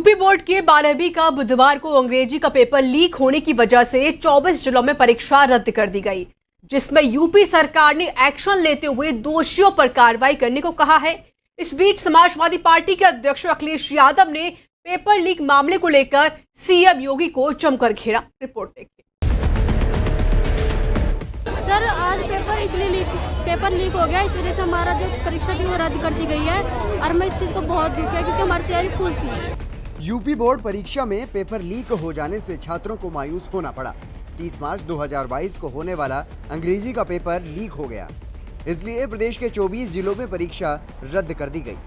UP board के 12वीं का बुधवार को अंग्रेजी का पेपर लीक होने की वजह से 24 जिलों में परीक्षा रद्द कर दी गई, जिसमें यूपी सरकार ने एक्शन लेते हुए दोषियों पर कार्रवाई करने को कहा है। इस बीच समाजवादी पार्टी के अध्यक्ष अखिलेश यादव ने पेपर लीक मामले को लेकर सीएम योगी को जमकर घेरा। रिपोर्ट देखिए। सर, आज पेपर लीक हो गया, इस वजह से हमारा जो परीक्षा थी वो रद्द कर दी गई है और मैं इस चीज़ को बहुत दुख है क्योंकि हमारी तैयारी फुल थी। यूपी बोर्ड परीक्षा में पेपर लीक हो जाने से छात्रों को मायूस होना पड़ा। 30 मार्च 2022 को होने वाला अंग्रेजी का पेपर लीक हो गया, इसलिए प्रदेश के 24 जिलों में परीक्षा रद्द कर दी गई।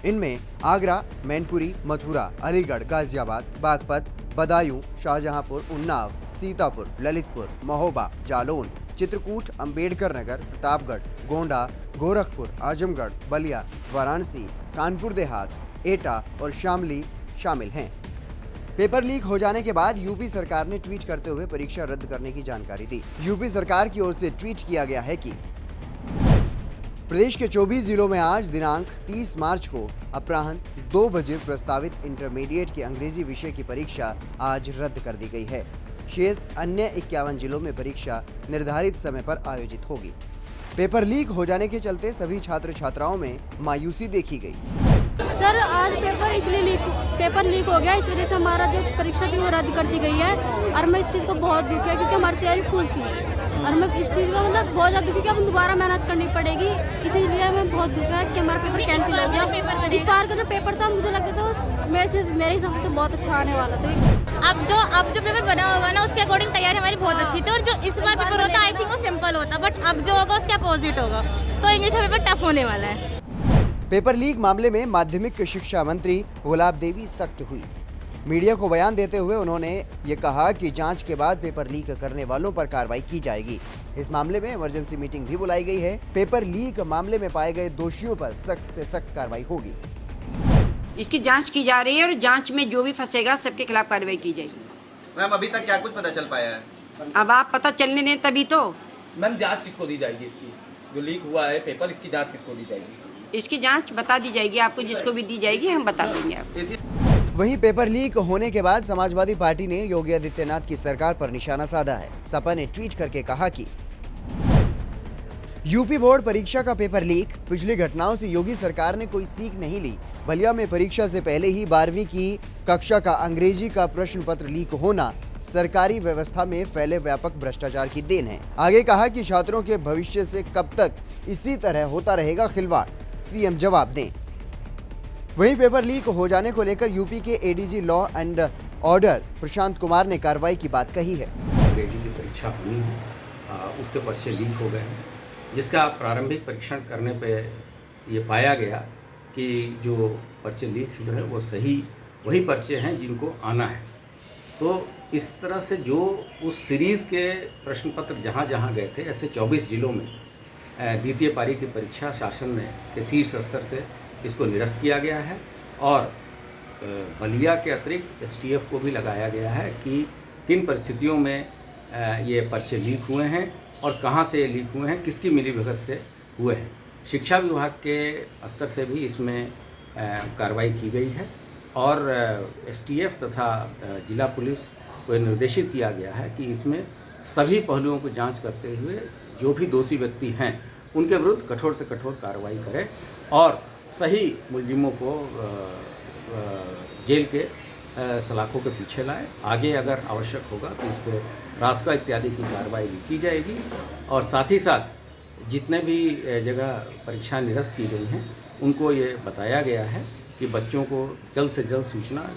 इनमें आगरा, मैनपुरी, मथुरा, अलीगढ़, गाजियाबाद, बागपत, बदायूं, शाहजहांपुर, उन्नाव, सीतापुर, ललितपुर, महोबा, जालौन, चित्रकूट, अंबेडकर नगर, प्रतापगढ़, गोंडा, गोरखपुर, आजमगढ़, बलिया, वाराणसी, कानपुर देहात, एटा और शामली शामिल हैं। पेपर लीक हो जाने के बाद यूपी सरकार ने ट्वीट करते हुए परीक्षा रद्द करने की जानकारी दी। यूपी सरकार की ओर से ट्वीट किया गया है कि प्रदेश के 24 जिलों में आज दिनांक 30 मार्च को अपराह्न 2 बजे प्रस्तावित इंटरमीडिएट के अंग्रेजी विषय की परीक्षा आज रद्द कर दी गई है। शेष अन्य 51 जिलों में परीक्षा निर्धारित समय पर आयोजित होगी। पेपर लीक हो जाने के चलते सभी छात्र छात्राओं में मायूसी देखी गई। सर, आज पेपर लीक हो गया, इस वजह से हमारा जो परीक्षा थी वो रद्द कर दी गई है और मैं इस चीज़ को बहुत दुख है क्योंकि हमारी तैयारी फुल थी और मैं इस चीज़ का बहुत ज़्यादा दुखी कि अब दोबारा मेहनत करनी पड़ेगी, इसीलिए मैं बहुत दुख है कि हमारा पेपर कैंसिल हो गया। इस बार का जो पेपर था मुझे लगता था मेरे हिसाब से तो बहुत अच्छा आने वाला था। अब जो पेपर बना होगा ना उसके अकॉर्डिंग तैयारी हमारी बहुत अच्छी थी और जो इस बार पेपर होता आई थिंक वो सिंपल होता, बट अब जो होगा उसके अपोजिट होगा, तो इंग्लिश का पेपर टफ होने वाला है। पेपर लीक मामले में माध्यमिक शिक्षा मंत्री गुलाब देवी सख्त हुई। मीडिया को बयान देते हुए उन्होंने ये कहा कि जांच के बाद पेपर लीक करने वालों पर कार्रवाई की जाएगी। इस मामले में इमरजेंसी मीटिंग भी बुलाई गई है। पेपर लीक मामले में पाए गए दोषियों पर सख्त से सख्त कार्रवाई होगी। इसकी जांच की जा रही है और जांच में जो भी फंसेगा सबके खिलाफ कार्रवाई की जाएगी। मैम, अभी तक क्या कुछ पता चल पाया है? अब आप पता चलने दें तभी तो। मैम, जांच किसको दी जाएगी? इसकी जो लीक हुआ है पेपर, इसकी जांच किसको दी जाएगी? इसकी जांच बता दी जाएगी आपको, जिसको भी दी जाएगी हम बता देंगे आपको। वहीं पेपर लीक होने के बाद समाजवादी पार्टी ने योगी आदित्यनाथ की सरकार पर निशाना साधा है। सपा ने ट्वीट करके कहा कि यूपी बोर्ड परीक्षा का पेपर लीक, पिछली घटनाओं से योगी सरकार ने कोई सीख नहीं ली। बलिया में परीक्षा से पहले ही 12वीं की कक्षा का अंग्रेजी का प्रश्न पत्र लीक होना सरकारी व्यवस्था में फैले व्यापक भ्रष्टाचार की देन है। आगे कहा कि छात्रों के भविष्य से कब तक इसी तरह होता रहेगा खिलवाड़, सीएम जवाब दें। वहीं पेपर लीक हो जाने को लेकर यूपी के ADG law and order Prashant Kumar ने कार्रवाई की बात कही है। अंग्रेजी की परीक्षा होनी है, उसके पर्चे लीक हो गए हैं, जिसका प्रारंभिक परीक्षण करने पे ये पाया गया कि जो पर्चे लीक हुए हैं वो सही वही पर्चे हैं जिनको आना है। तो इस तरह से जो उस सीरीज़ के प्रश्न पत्र जहाँ जहाँ गए थे, ऐसे 24 जिलों में द्वितीय पारी की परीक्षा शासन के शीर्ष स्तर से इसको निरस्त किया गया है और बलिया के अतिरिक्त एसटीएफ को भी लगाया गया है कि किन परिस्थितियों में ये पर्चे लीक हुए हैं और कहाँ से लीक हुए हैं, किसकी मिलीभगत से हुए हैं। शिक्षा विभाग के स्तर से भी इसमें कार्रवाई की गई है और एसटीएफ तथा जिला पुलिस को निर्देशित किया गया है कि इसमें सभी पहलुओं को जांच करते हुए जो भी दोषी व्यक्ति हैं उनके विरुद्ध कठोर से कठोर कार्रवाई करें और सही मुलजिमों को जेल के सलाखों के पीछे लाएं। आगे अगर आवश्यक होगा तो इस पर रास्ता इत्यादि की कार्रवाई भी की जाएगी और साथ ही साथ जितने भी जगह परीक्षा निरस्त की गई हैं उनको ये बताया गया है कि बच्चों को जल्द से जल्द सूचना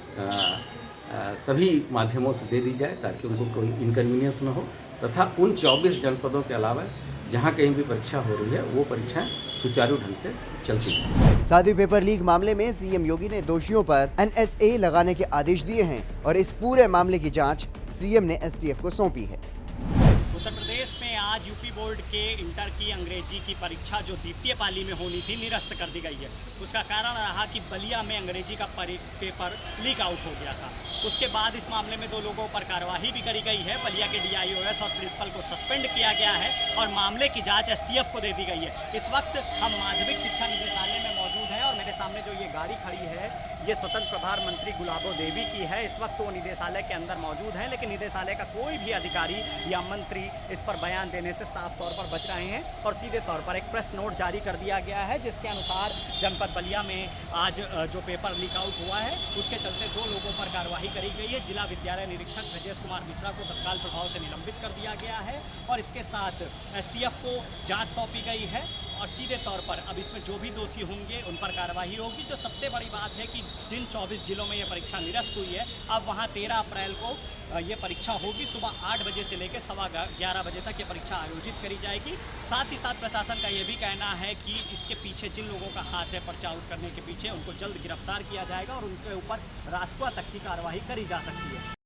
सभी माध्यमों से दे दी जाए ताकि उनको कोई इनकन्वीनियंस न हो तथा उन 24 जनपदों के अलावा जहाँ कहीं भी परीक्षा हो रही है वो परीक्षाएं सुचारू ढंग से चलती है। साथ ही पेपर लीक मामले में सीएम योगी ने दोषियों पर एनएसए लगाने के आदेश दिए हैं और इस पूरे मामले की जांच सीएम ने एसटीएफ को सौंपी है। उत्तर प्रदेश में आज यूपी बोर्ड के इंटर की अंग्रेजी की परीक्षा जो द्वितीय पाली में होनी थी निरस्त कर दी गई है। उसका कारण रहा कि बलिया में अंग्रेजी का पेपर लीक आउट हो गया था। उसके बाद इस मामले में 2 लोगों पर कार्रवाई भी करी गई है। बलिया के डीआईओएस और प्रिंसिपल को सस्पेंड किया गया है और मामले की जांच एसटीएफ को दे दी गई है। इस वक्त हम माध्यमिक शिक्षा निदेशालय में मौजूद हैं और मेरे सामने जो ये गाड़ी खड़ी है ये स्वतंत्र प्रभार मंत्री गुलाबो देवी की है। इस वक्त वो निदेशालय के अंदर मौजूद है, लेकिन निदेशालय का कोई भी अधिकारी या मंत्री इस पर बयान देने से साफ तौर पर बच रहे हैं और सीधे तौर पर एक प्रेस नोट जारी कर दिया गया है, जिसके अनुसार जनपद बलिया में आज जो पेपर लीक आउट हुआ है उसके चलते 2 लोगों पर कार्रवाई करी गई है। जिला विद्यालय निरीक्षक ब्रजेश कुमार मिश्रा को तत्काल प्रभाव से निलंबित कर दिया गया है और इसके साथ STF को जांच सौंपी गई है और सीधे तौर पर अब इसमें जो भी दोषी होंगे उन पर कार्रवाई होगी। जो सबसे बड़ी बात है कि जिन 24 जिलों में ये परीक्षा निरस्त हुई है, अब वहाँ 13 अप्रैल को ये परीक्षा होगी। सुबह 8 बजे से लेकर 11:15 बजे तक ये परीक्षा आयोजित करी जाएगी। साथ ही साथ प्रशासन का ये भी कहना है कि इसके पीछे जिन लोगों का हाथ है पर्चा आउट करने के पीछे, उनको जल्द गिरफ्तार किया जाएगा और उनके ऊपर रासुका तक की कार्रवाई करी जा सकती है।